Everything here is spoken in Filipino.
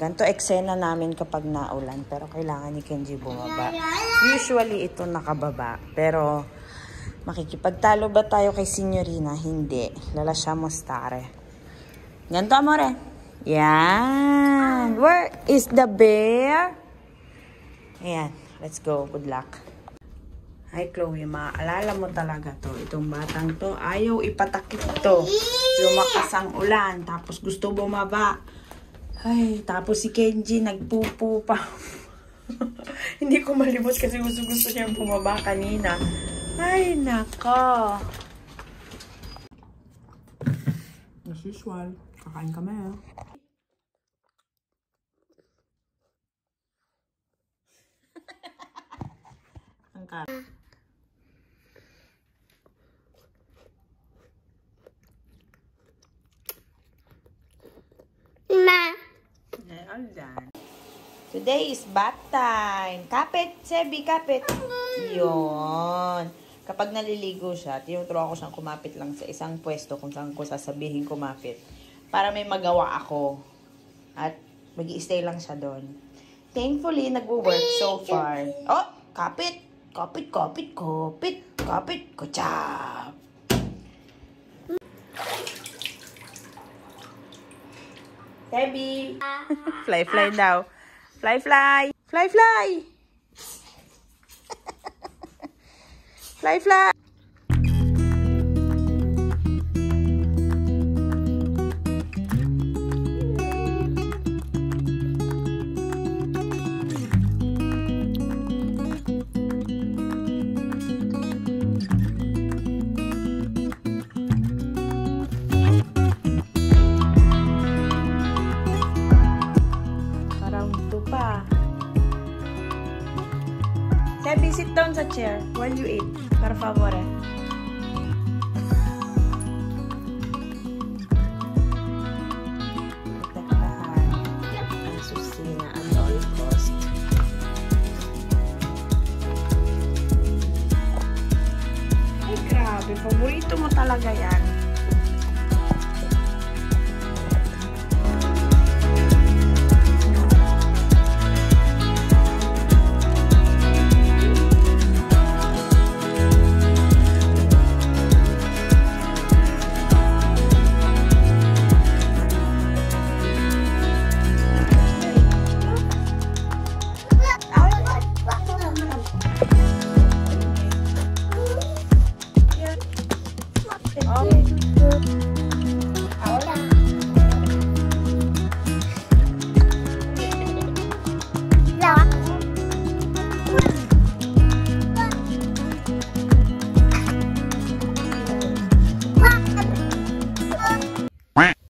Ganito eksena namin kapag naulan. Pero kailangan ni Kenji bumaba. Usually, ito nakababa. Pero, makikipagtalo ba tayo kay Signorina? Hindi. Lasciamo stare. Ganito, amore. Yan. Where is the bear? Ayan. Let's go. Good luck. Hi, Chloe. Maalala mo talaga to. Itong batang to. Ayaw ipatakip to. Lumakas ang ulan. Tapos gusto bumaba. Ay, tapos si Kenji nagpupo pa. Hindi ko malimot kasi gusto niya bumaba kanina. Ay, nako. As usual, kakain kami. Ang ka. All done. Today is bath time. Kapit, Sebi, kapit. Yun. Kapag naliligo siya, tinuturo ako siyang kumapit lang sa isang pwesto kung saan ko sasabihin kumapit. Para may magawa ako. At mag-i-stay lang siya doon. Thankfully, nag-work so far. Oh, kapit. Kapit, kapit, kapit. Kapit, kuchap. Sebi. Fly, fly daw. Fly, fly. Fly, fly. Fly, fly. Sebi, sit down sa chair while you eat. Per favore. Protektahan ang susina at all cost. Ay, grabe. Paborito mo talaga yan. Okay.